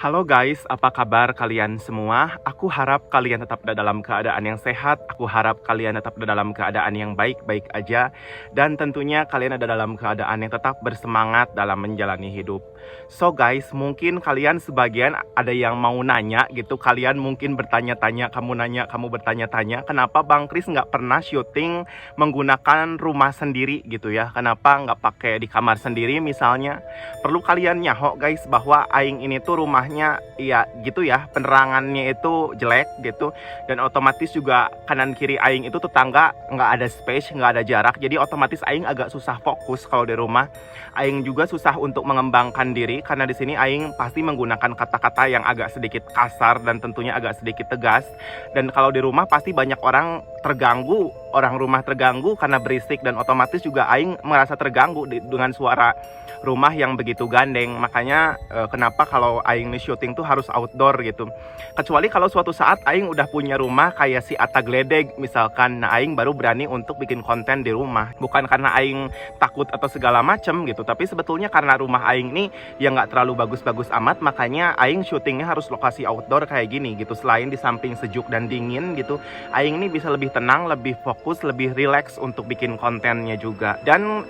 Halo guys, apa kabar kalian semua? Aku harap kalian tetap dalam keadaan yang sehat. Aku harap kalian tetap dalam keadaan yang baik-baik aja. Dan tentunya kalian ada dalam keadaan yang tetap bersemangat dalam menjalani hidup. So guys, mungkin kalian sebagian ada yang mau nanya gitu. Kalian mungkin bertanya-tanya, kamu bertanya-tanya. Kenapa Bang Kris nggak pernah syuting menggunakan rumah sendiri gitu ya? Kenapa nggak pakai di kamar sendiri misalnya? Perlu kalian nyahok guys bahwa Aing ini tuh rumahnya ya gitu ya, penerangannya itu jelek gitu, dan otomatis juga kanan kiri Aing itu tetangga, nggak ada space, nggak ada jarak, jadi otomatis Aing agak susah fokus kalau di rumah. Aing juga susah untuk mengembangkan diri karena di sini Aing pasti menggunakan kata-kata yang agak sedikit kasar dan tentunya agak sedikit tegas. Dan kalau di rumah pasti banyak orang terganggu, orang rumah terganggu karena berisik, dan otomatis juga Aing merasa terganggu dengan suara rumah yang begitu gandeng. Makanya kenapa kalau Aing nih syuting tuh harus outdoor gitu. Kecuali kalau suatu saat Aing udah punya rumah kayak si Atta Gledeg misalkan, nah Aing baru berani untuk bikin konten di rumah. Bukan karena Aing takut atau segala macem gitu, tapi sebetulnya karena rumah Aing nih yang nggak terlalu bagus-bagus amat, makanya Aing syutingnya harus lokasi outdoor kayak gini gitu. Selain di samping sejuk dan dingin gitu, Aing nih bisa lebih tenang, lebih fokus, lebih relax untuk bikin kontennya juga. Dan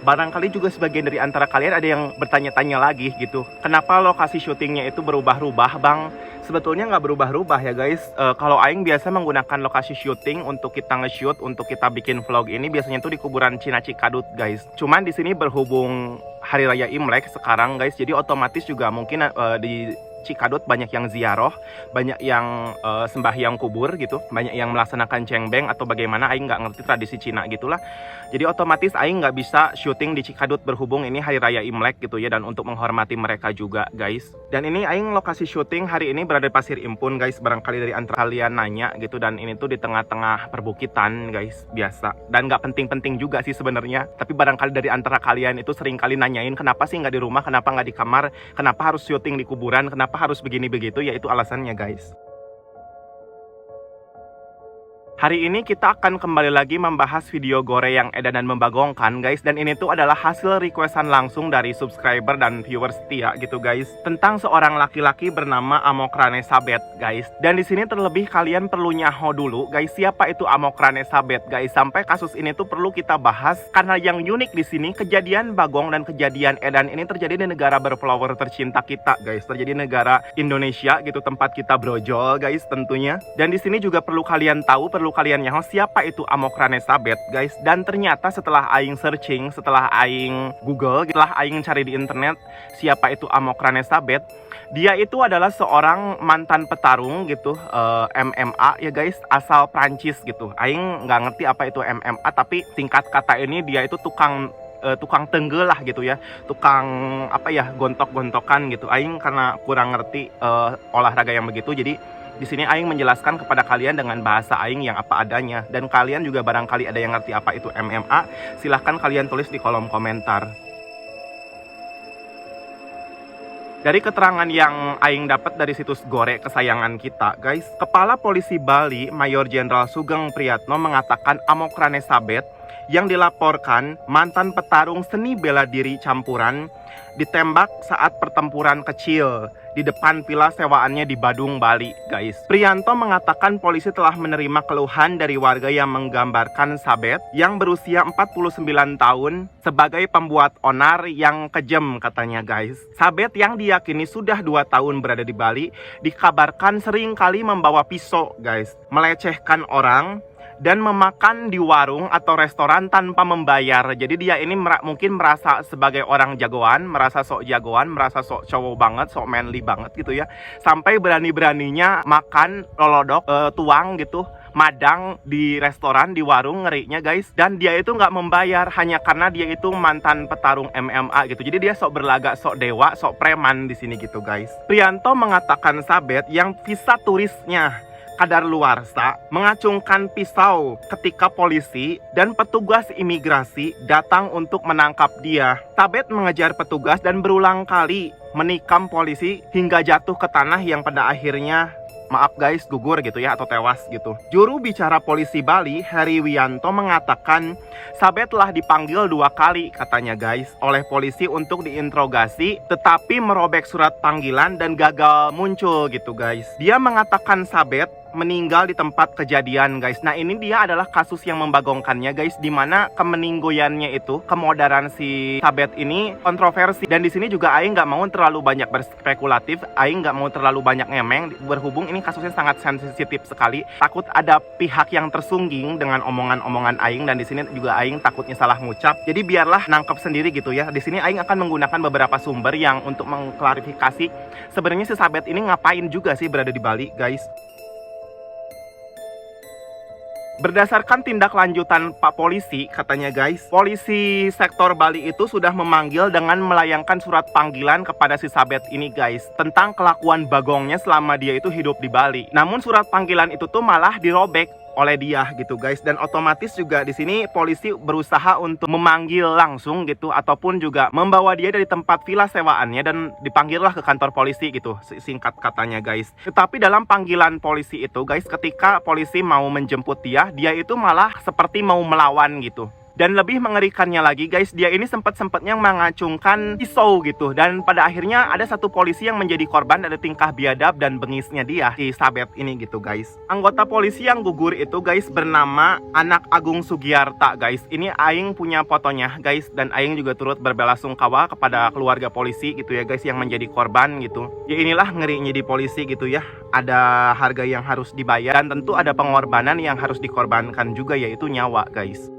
barangkali juga sebagian dari antara kalian ada yang bertanya-tanya lagi gitu, kenapa lokasi syutingnya itu berubah-ubah Bang? Sebetulnya nggak berubah-ubah ya guys. Kalau Aing biasa menggunakan lokasi syuting untuk kita nge-shoot, untuk kita bikin vlog ini biasanya tuh di kuburan Cina Cikadut guys. Cuman di sini berhubung Hari Raya Imlek sekarang guys, jadi otomatis juga mungkin di Cikadut banyak yang ziarah, banyak yang sembahyang kubur gitu, banyak yang melaksanakan cengbeng atau bagaimana, Aing nggak ngerti tradisi Cina gitulah. Jadi otomatis Aing nggak bisa syuting di Cikadut berhubung ini Hari Raya Imlek gitu ya, dan untuk menghormati mereka juga guys. Dan ini Aing lokasi syuting hari ini berada di Pasir Impun guys, barangkali dari antara kalian nanya gitu, dan ini tuh di tengah-tengah perbukitan guys, biasa. Dan nggak penting-penting juga sih sebenarnya, tapi barangkali dari antara kalian itu sering kali nanyain kenapa sih nggak di rumah, kenapa nggak di kamar, kenapa harus syuting di kuburan, kenapa harus begini begitu, ya itu alasannya guys. Hari ini kita akan kembali lagi membahas video gore yang edan dan membagongkan guys. Dan ini tuh adalah hasil requestan langsung dari subscriber dan viewers setia gitu guys, tentang seorang laki-laki bernama Amokrane Sabet guys. Dan di sini terlebih kalian perlu nyaho dulu guys, siapa itu Amokrane Sabet guys. Sampai kasus ini tuh perlu kita bahas karena yang unik di sini, kejadian bagong dan kejadian edan ini terjadi di negara berflower tercinta kita guys. Terjadi di negara Indonesia gitu, tempat kita brojol guys tentunya. Dan di sini juga perlu kalian tahu, perlu kalian nyaho siapa itu Amokrane Sabet guys. Dan ternyata setelah Aing searching, setelah Aing Google, setelah Aing cari di internet siapa itu Amokrane Sabet, dia itu adalah seorang mantan petarung gitu, MMA ya guys, asal Prancis gitu. Aing nggak ngerti apa itu MMA, tapi singkat kata ini dia itu tukang tenggel lah gitu ya, tukang apa ya, gontok-gontokan gitu. Aing karena kurang ngerti olahraga yang begitu, jadi di sini Aing menjelaskan kepada kalian dengan bahasa Aing yang apa adanya. Dan kalian juga barangkali ada yang ngerti apa itu MMA, silahkan kalian tulis di kolom komentar. Dari keterangan yang Aing dapat dari situs gore kesayangan kita guys, Kepala Polisi Bali Mayor Jenderal Sugeng Priyatno mengatakan Amokrane Sabet yang dilaporkan mantan petarung seni bela diri campuran ditembak saat pertempuran kecil di depan villa sewaannya di Badung, Bali guys. Priyanto mengatakan polisi telah menerima keluhan dari warga yang menggambarkan Sabet yang berusia 49 tahun sebagai pembuat onar yang kejam katanya guys. Sabet yang diyakini sudah 2 tahun berada di Bali dikabarkan sering kali membawa pisau guys, melecehkan orang dan memakan di warung atau restoran tanpa membayar. Jadi dia ini mungkin merasa sebagai orang jagoan, merasa sok jagoan, merasa sok cowok banget, sok manly banget gitu ya. Sampai berani-beraninya makan lolodok, tuang gitu, madang di restoran, di warung, ngerinya guys. Dan dia itu nggak membayar hanya karena dia itu mantan petarung MMA gitu. Jadi dia sok berlagak, sok dewa, sok preman di sini gitu guys. Priyanto mengatakan Sabet yang visa turisnya kadaluarsa mengacungkan pisau ketika polisi dan petugas imigrasi datang untuk menangkap dia. Sabet mengejar petugas dan berulang kali menikam polisi hingga jatuh ke tanah yang pada akhirnya maaf guys, gugur gitu ya, atau tewas gitu. Juru bicara polisi Bali, Heri Wianto, mengatakan Sabet telah dipanggil 2 kali katanya guys oleh polisi untuk diinterogasi, tetapi merobek surat panggilan dan gagal muncul gitu guys. Dia mengatakan Sabet meninggal di tempat kejadian guys. Nah ini dia adalah kasus yang membagongkannya guys, dimana kemeninggoyannya itu, kemodaran si Sabet ini kontroversi. Dan di sini juga Aing nggak mau terlalu banyak berspekulatif, Aing nggak mau terlalu banyak ngemeng, berhubung ini kasusnya sangat sensitif sekali. Takut ada pihak yang tersungging dengan omongan-omongan Aing, dan di sini juga Aing takutnya salah ngucap. Jadi biarlah nangkep sendiri gitu ya. Di sini Aing akan menggunakan beberapa sumber yang untuk mengklarifikasi sebenarnya si Sabet ini ngapain juga sih berada di Bali guys. Berdasarkan tindak lanjutan Pak Polisi, katanya guys, polisi sektor Bali itu sudah memanggil dengan melayangkan surat panggilan kepada si Sabet ini guys, tentang kelakuan bagongnya selama dia itu hidup di Bali. Namun surat panggilan itu tuh malah dirobek oleh dia gitu guys, dan otomatis juga di sini polisi berusaha untuk memanggil langsung gitu, ataupun juga membawa dia dari tempat villa sewaannya dan dipanggillah ke kantor polisi gitu, singkat katanya guys. Tetapi dalam panggilan polisi itu guys, ketika polisi mau menjemput dia itu malah seperti mau melawan gitu. Dan lebih mengerikannya lagi guys, dia ini sempat-sempatnya mengacungkan pisau gitu. Dan pada akhirnya ada satu polisi yang menjadi korban dari tingkah biadab dan bengisnya dia, si Sabet ini gitu guys. Anggota polisi yang gugur itu guys bernama Anak Agung Sugiarta guys. Ini Aing punya fotonya guys, dan Aing juga turut berbelasungkawa kepada keluarga polisi gitu ya guys, yang menjadi korban gitu. Ya inilah ngerinya di polisi gitu ya. Ada harga yang harus dibayar, dan tentu ada pengorbanan yang harus dikorbankan juga, yaitu nyawa guys.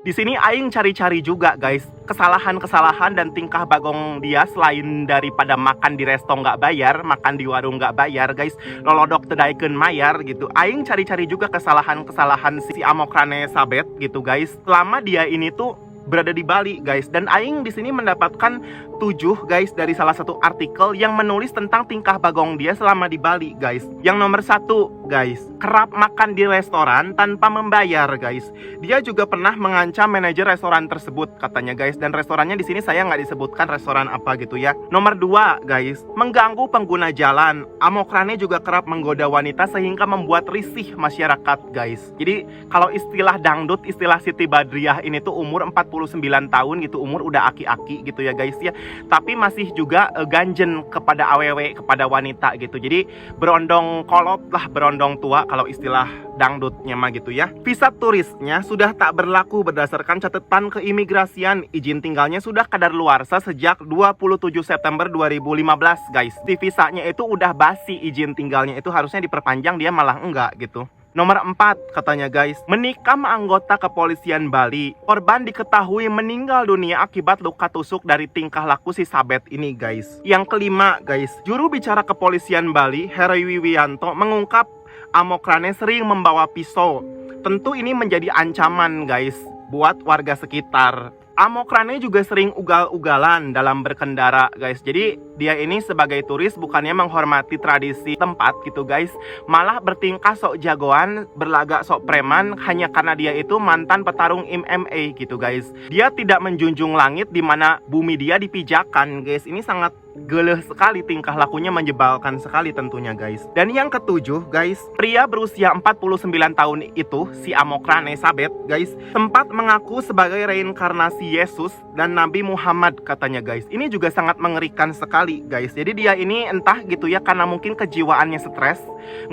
Di sini Aing cari-cari juga guys, kesalahan-kesalahan dan tingkah bagong dia selain daripada makan di resto nggak bayar, makan di warung nggak bayar guys, lolodok tedaikeun mayar gitu. Aing cari-cari juga kesalahan-kesalahan si Amokrane Sabet gitu guys, selama dia ini tuh berada di Bali guys. Dan Aing di sini mendapatkan 7 guys dari salah satu artikel yang menulis tentang tingkah bagong dia selama di Bali guys. Yang nomor 1 guys, kerap makan di restoran tanpa membayar guys. Dia juga pernah mengancam manajer restoran tersebut katanya guys, dan restorannya di sini saya nggak disebutkan restoran apa gitu ya. Nomor 2 guys, mengganggu pengguna jalan. Amokrane juga kerap menggoda wanita sehingga membuat risih masyarakat guys. Jadi kalau istilah dangdut, istilah Siti Badriah ini tuh umur 49 tahun gitu, umur udah aki-aki gitu ya guys ya, tapi masih juga ganjen kepada awewe, kepada wanita gitu. Jadi berondong kolot lah, berondong tua kalau istilah dangdutnya mah gitu ya. Visa turisnya sudah tak berlaku berdasarkan catatan keimigrasian. Izin tinggalnya sudah kadaluarsa sejak 27 September 2015 guys. Di visanya itu udah basi, izin tinggalnya itu harusnya diperpanjang, dia malah enggak gitu. Nomor 4 katanya guys, menikam anggota kepolisian Bali. Korban diketahui meninggal dunia akibat luka tusuk dari tingkah laku si Sabet ini guys. Yang kelima guys, juru bicara kepolisian Bali, Heri Wianto, mengungkap Amokrane sering membawa pisau. Tentu ini menjadi ancaman guys buat warga sekitar. Amokrane juga sering ugal-ugalan dalam berkendara guys. Jadi dia ini sebagai turis bukannya menghormati tradisi tempat gitu guys, malah bertingkah sok jagoan, berlagak sok preman hanya karena dia itu mantan petarung MMA gitu guys. Dia tidak menjunjung langit di mana bumi dia dipijakan guys. Ini sangat geleh sekali, tingkah lakunya menjebalkan sekali tentunya guys. Dan yang ketujuh guys, pria berusia 49 tahun itu, si Amokrane Sabet guys, sempat mengaku sebagai reinkarnasi Yesus dan Nabi Muhammad katanya guys. Ini juga sangat mengerikan sekali guys. Jadi dia ini entah gitu ya, karena mungkin kejiwaannya stres,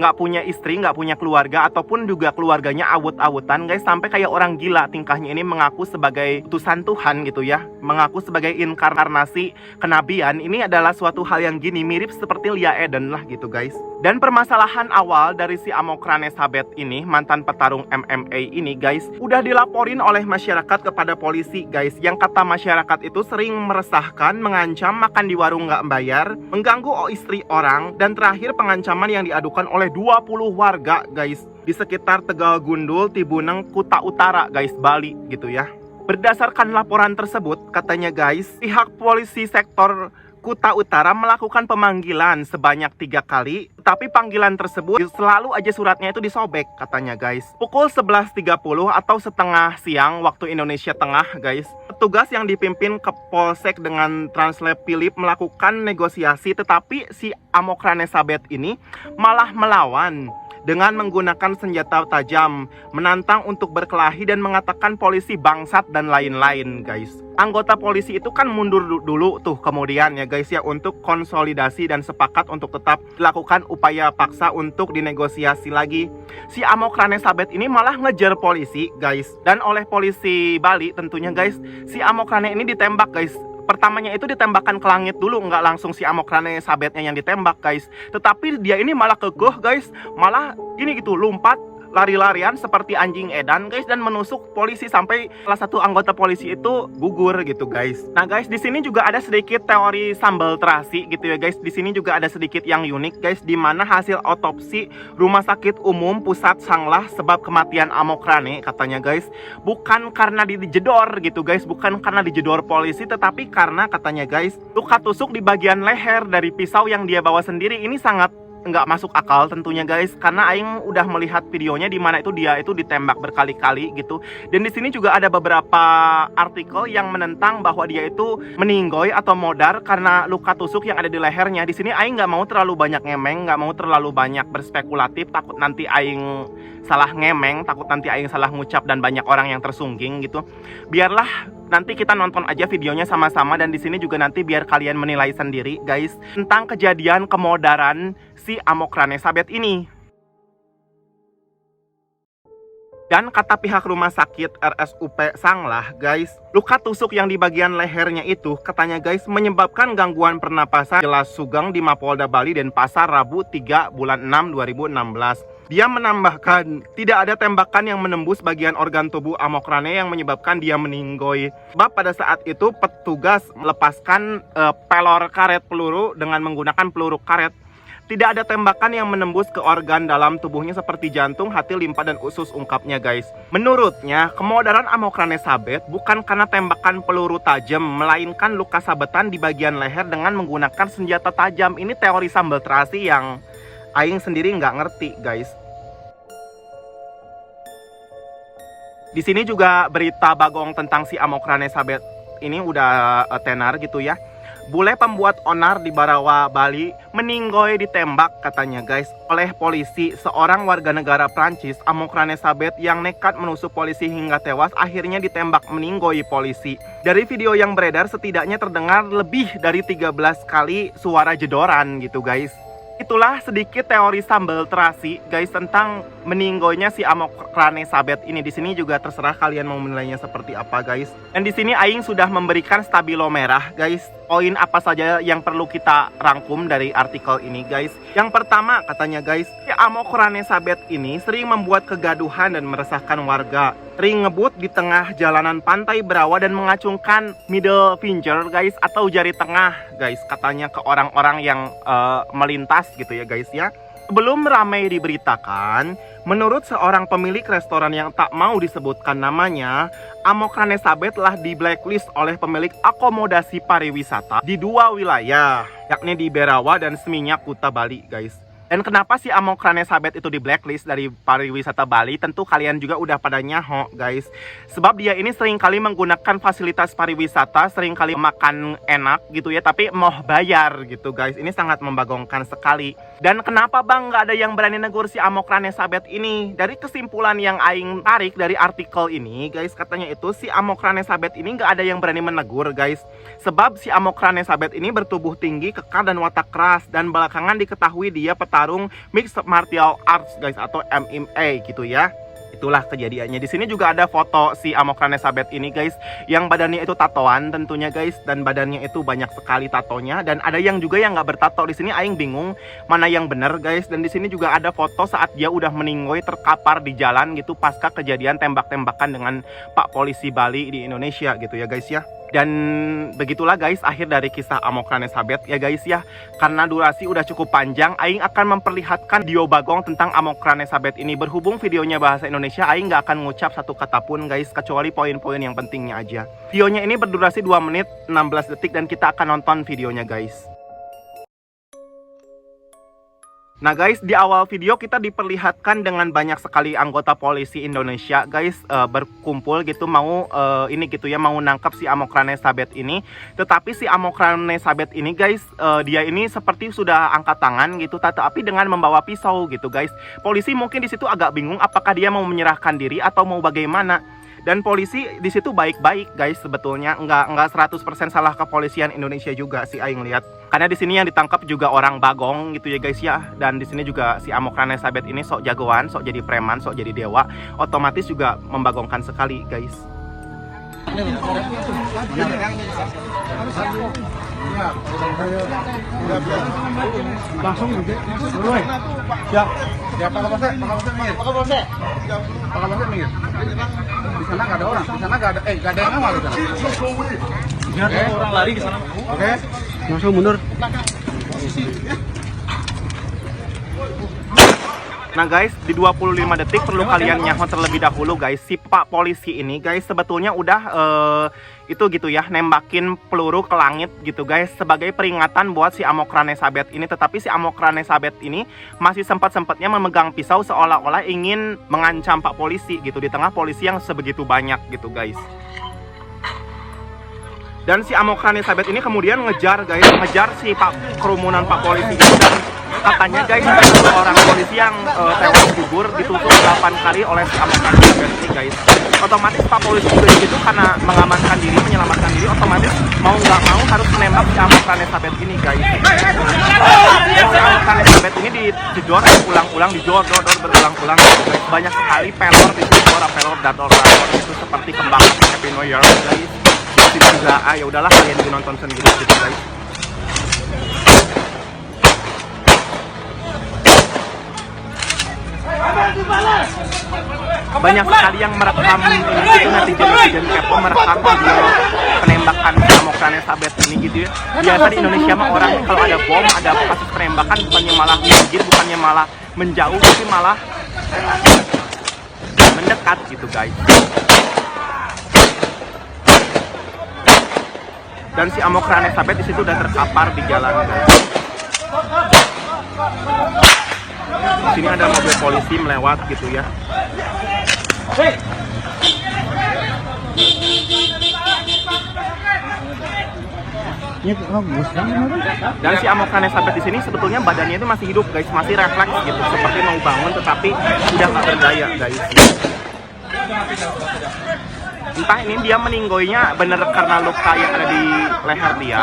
nggak punya istri, nggak punya keluarga, ataupun juga keluarganya awut-awutan guys, sampai kayak orang gila tingkahnya ini, mengaku sebagai utusan Tuhan gitu ya, mengaku sebagai inkarnasi kenabian. Ini adalah suatu hal yang gini, mirip seperti Lia Eden lah gitu guys. Dan permasalahan awal dari si Amokrane Sabet ini, mantan petarung MMA ini guys, udah dilaporin oleh masyarakat kepada polisi guys. Yang kata masyarakat itu sering meresahkan, mengancam, makan di warung nggak bayar, mengganggu istri orang, dan terakhir pengancaman yang diadukan oleh 20 warga guys di sekitar Tegal Gundul, Tibuneng, Kuta Utara guys, Bali gitu ya. Berdasarkan laporan tersebut katanya guys, pihak polisi sektor Kuta Utara melakukan pemanggilan sebanyak 3 kali, tapi panggilan tersebut selalu aja suratnya itu disobek katanya guys. Pukul 11.30 atau setengah siang waktu Indonesia Tengah guys, petugas yang dipimpin ke Polsek dengan Translate Philip melakukan negosiasi, tetapi si Amok Rane Sabet ini malah melawan dengan menggunakan senjata tajam, menantang untuk berkelahi dan mengatakan polisi bangsat dan lain-lain guys. Anggota polisi itu kan mundur dulu tuh kemudian ya guys ya, untuk konsolidasi dan sepakat untuk tetap dilakukan upaya paksa untuk dinegosiasi lagi. Si Amok Rane Sabet ini malah ngejar polisi guys, dan oleh polisi Bali tentunya guys, si Amok Rane ini ditembak guys. Pertamanya itu ditembakkan ke langit dulu, nggak langsung si Amok Rane Sabetnya yang ditembak guys, tetapi dia ini malah kekeh guys, malah ini gitu lompat lari-larian seperti anjing edan guys, dan menusuk polisi sampai salah satu anggota polisi itu gugur gitu guys. Nah guys, di sini juga ada sedikit teori sambal terasi gitu ya guys. Di sini juga ada sedikit yang unik guys, di mana hasil otopsi Rumah Sakit Umum Pusat Sanglah sebab kematian Amok Rane katanya guys, bukan karena dijedor gitu guys, bukan karena dijedor polisi, tetapi karena katanya guys, luka tusuk di bagian leher dari pisau yang dia bawa sendiri. Ini sangat nggak masuk akal tentunya guys, karena aing udah melihat videonya di mana itu dia itu ditembak berkali-kali gitu. Dan di sini juga ada beberapa artikel yang menentang bahwa dia itu meninggoy atau modar karena luka tusuk yang ada di lehernya. Di sini aing nggak mau terlalu banyak ngemeng, nggak mau terlalu banyak berspekulatif, takut nanti aing salah ngemeng, takut nanti aing salah ngucap dan banyak orang yang tersungging gitu. Biarlah nanti kita nonton aja videonya sama-sama, dan di sini juga nanti biar kalian menilai sendiri guys tentang kejadian kemodaran si Amok Rane Sabet ini. Dan kata pihak rumah sakit RSUP Sanglah guys, luka tusuk yang di bagian lehernya itu katanya guys menyebabkan gangguan pernapasan jelas Sugeng di Mapolda Bali dan Pasar Rabu 3 bulan 6 2016. Dia menambahkan tidak ada tembakan yang menembus bagian organ tubuh Amok Rane yang menyebabkan dia meninggoy. Sebab pada saat itu petugas melepaskan pelor karet peluru dengan menggunakan peluru karet. Tidak ada tembakan yang menembus ke organ dalam tubuhnya seperti jantung, hati, limpa, dan usus, ungkapnya guys. Menurutnya, kemodaran Amok Rane Sabet bukan karena tembakan peluru tajam, melainkan luka sabetan di bagian leher dengan menggunakan senjata tajam. Ini teori sambal terasi yang aing sendiri nggak ngerti guys. Di sini juga berita bagong tentang si Amok Rane Sabet ini udah tenar gitu ya. Bule pembuat onar di Barawa, Bali meninggoy ditembak katanya guys oleh polisi. Seorang warga negara Prancis, Amok Rane Sabet yang nekat menusuk polisi hingga tewas akhirnya ditembak meninggoy polisi. Dari video yang beredar setidaknya terdengar lebih dari 13 kali suara jedoran gitu guys. Itulah sedikit teori sambal terasi guys tentang meninggoynya si Amok Rane Sabet ini. Di sini juga terserah kalian mau menilainya seperti apa guys. Dan di sini aing sudah memberikan stabilo merah guys. Poin apa saja yang perlu kita rangkum dari artikel ini guys. Yang pertama katanya guys, si Amok Rane Sabet ini sering membuat kegaduhan dan meresahkan warga. Sering ngebut di tengah jalanan pantai Berawa dan mengacungkan middle finger guys, atau jari tengah guys, katanya ke orang-orang yang melintas gitu ya guys ya. Sebelum ramai diberitakan, menurut seorang pemilik restoran yang tak mau disebutkan namanya, Amok Rane Sabet telah di blacklist oleh pemilik akomodasi pariwisata di 2 wilayah, yakni di Berawa dan Seminyak, Kuta Bali guys. Dan kenapa si Amok Rane Sabet itu di blacklist dari pariwisata Bali? Tentu kalian juga udah pada nyaho guys. Sebab dia ini seringkali menggunakan fasilitas pariwisata, seringkali makan enak gitu ya, tapi mau bayar gitu guys. Ini sangat membagongkan sekali. Dan kenapa bang nggak ada yang berani negur si Amok Rane Sabet ini? Dari kesimpulan yang aing tarik dari artikel ini guys, katanya itu si Amok Rane Sabet ini nggak ada yang berani menegur guys. Sebab si Amok Rane Sabet ini bertubuh tinggi, kekar, dan watak keras. Dan belakangan diketahui dia petarung mixed martial arts guys, atau MMA gitu ya. Itulah kejadiannya. Di sini juga ada foto si Amok Rane Sabet ini guys, yang badannya itu tatoan tentunya guys, dan badannya itu banyak sekali tatonya, dan ada yang juga yang nggak bertato. Di sini aing bingung mana yang benar guys. Dan di sini juga ada foto saat dia udah meninggoy terkapar di jalan gitu pasca kejadian tembak-tembakan dengan Pak Polisi Bali di Indonesia gitu ya guys ya. Dan begitulah guys akhir dari kisah Amok Ranesabet ya guys ya. Karena durasi udah cukup panjang, Aing akan memperlihatkan video Bagong tentang Amok Ranesabet ini. Berhubung videonya bahasa Indonesia, Aing nggak akan ngucap satu kata pun guys, kecuali poin-poin yang pentingnya aja. Videonya ini berdurasi 2 menit 16 detik dan kita akan nonton videonya guys. Nah guys, di awal video kita diperlihatkan dengan banyak sekali anggota polisi Indonesia guys berkumpul gitu mau ini gitu ya, mau nangkap si Amok Ranesabet ini. Tetapi si Amok Ranesabet ini guys dia ini seperti sudah angkat tangan gitu, tapi dengan membawa pisau gitu guys. Polisi mungkin di situ agak bingung apakah dia mau menyerahkan diri atau mau bagaimana. Dan polisi di situ baik-baik guys, sebetulnya nggak 100% salah kepolisian Indonesia juga sih Aing lihat. Karena di sini yang ditangkap juga orang Bagong gitu ya guys ya. Dan di sini juga si Amok Ranesabet ini sok jagoan, sok jadi preman, sok jadi dewa, otomatis juga membagongkan sekali guys. Langsung gitu. Siap. Siap Pak Kapolsek, Pak Kapolsek minggir. Pak Kapolsek. Pak Kapolsek minggir. Di sana nggak ada orang, di sana nggak ada yang ngawal di sana. Biar orang lari ke sana. Oke. Langsung mundur. Nah guys, di 25 detik perlu kalian nyaho terlebih dahulu guys. Si Pak Polisi ini guys sebetulnya udah itu gitu ya, nembakin peluru ke langit gitu guys, sebagai peringatan buat si Amok Ranesabet ini. Tetapi si Amok Ranesabet ini masih sempat-sempatnya memegang pisau seolah-olah ingin mengancam Pak Polisi gitu, di tengah polisi yang sebegitu banyak gitu guys. Dan si Amok Ranesabet ini kemudian ngejar guys, ngejar si kerumunan Pak Polisi itu. Dan katanya guys ada seorang polisi yang tewas gugur ditusuk 8 kali oleh si Amok Ranesabet ini guys. Otomatis Pak Polisi juga itu karena mengamankan diri, menyelamatkan diri, otomatis mau nggak mau harus menembak si Amok Ranesabet ini guys. Dan si Amok Ranesabet ini dijedor ulang-ulang, dijodor berulang-ulang gitu, guys. Banyak sekali pelor di situ, pelor dador itu seperti kembang Happy New Year guys. Di juga ya udahlah kalian nonton sendiri gitu guys. Banyak sekali yang merekam ini gitu, netizen kepo merekam video penembakan Amok Ranesabet ini gitu ya. Biasa di Indonesia mah orang kalau ada bom, ada kasus penembakan bukannya malah minggir, bukannya malah menjauh, tapi malah mendekat gitu guys. Dan si Amok Ranesabet di situ udah terkapar di jalan guys. Di sini ada mobil polisi melewat gitu ya. Dan si Amok Ranesabet di sini sebetulnya badannya itu masih hidup guys, masih refleks gitu, seperti mau bangun tetapi udah nggak berdaya guys. Entah ini dia meninggoinya bener karena luka yang ada di leher dia,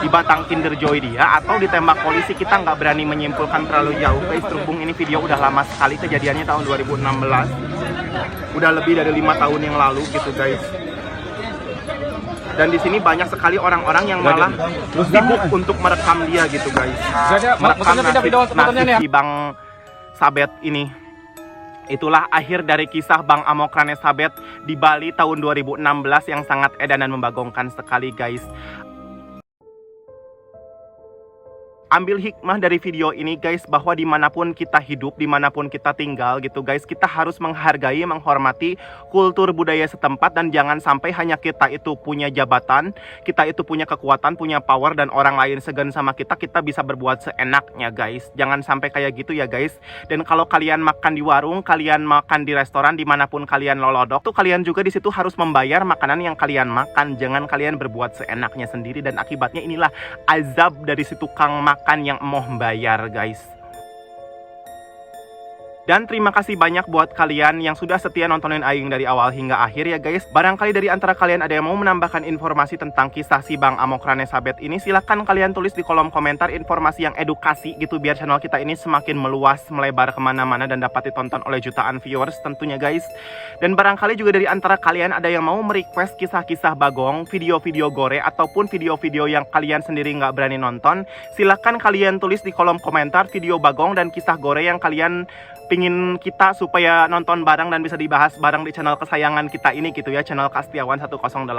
di batang Kinder Joy dia, atau ditembak polisi. Kita nggak berani menyimpulkan terlalu jauh guys. Terhubung ini video udah lama sekali, kejadiannya tahun 2016, udah lebih dari 5 tahun yang lalu gitu guys. Dan di sini banyak sekali orang-orang yang malah sibuk untuk merekam dia gitu guys, merekam nasib si Bang Sabet ini. Itulah akhir dari kisah Bang Amok Ranesabet di Bali tahun 2016 yang sangat edan dan membagongkan sekali guys. Ambil hikmah dari video ini guys, bahwa dimanapun kita hidup, dimanapun kita tinggal gitu guys, kita harus menghargai, menghormati kultur budaya setempat. Dan jangan sampai hanya kita itu punya jabatan, kita itu punya kekuatan, punya power, dan orang lain segan sama kita, kita bisa berbuat seenaknya guys. Jangan sampai kayak gitu ya guys. Dan kalau kalian makan di warung, kalian makan di restoran, dimanapun kalian lolodok tuh, kalian juga di situ harus membayar makanan yang kalian makan. Jangan kalian berbuat seenaknya sendiri, dan akibatnya inilah azab dari si tukang makan yang emoh bayar guys. Dan terima kasih banyak buat kalian yang sudah setia nontonin Aing dari awal hingga akhir ya guys. Barangkali dari antara kalian ada yang mau menambahkan informasi tentang kisah si Bang Amok Ranesabet ini, silahkan kalian tulis di kolom komentar informasi yang edukasi gitu, biar channel kita ini semakin meluas, melebar kemana-mana, dan dapat ditonton oleh jutaan viewers tentunya guys. Dan barangkali juga dari antara kalian ada yang mau merequest kisah-kisah Bagong, video-video gore, ataupun video-video yang kalian sendiri nggak berani nonton, silahkan kalian tulis di kolom komentar video Bagong dan kisah gore yang kalian pingin kita supaya nonton bareng dan bisa dibahas bareng di channel kesayangan kita ini gitu ya, channel Kastiawan 108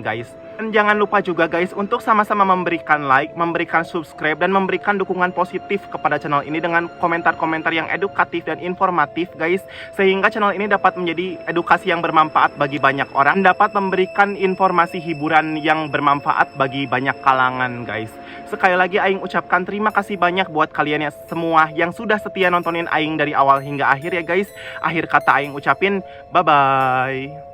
guys. Dan jangan lupa juga guys untuk sama-sama memberikan like, memberikan subscribe, dan memberikan dukungan positif kepada channel ini dengan komentar-komentar yang edukatif dan informatif guys, sehingga channel ini dapat menjadi edukasi yang bermanfaat bagi banyak orang, dapat memberikan informasi hiburan yang bermanfaat bagi banyak kalangan guys. Sekali lagi Aing ucapkan terima kasih banyak buat kalian ya semua yang sudah setia nontonin Aing dari awal hingga akhir ya guys. Akhir kata Aing ucapin bye-bye.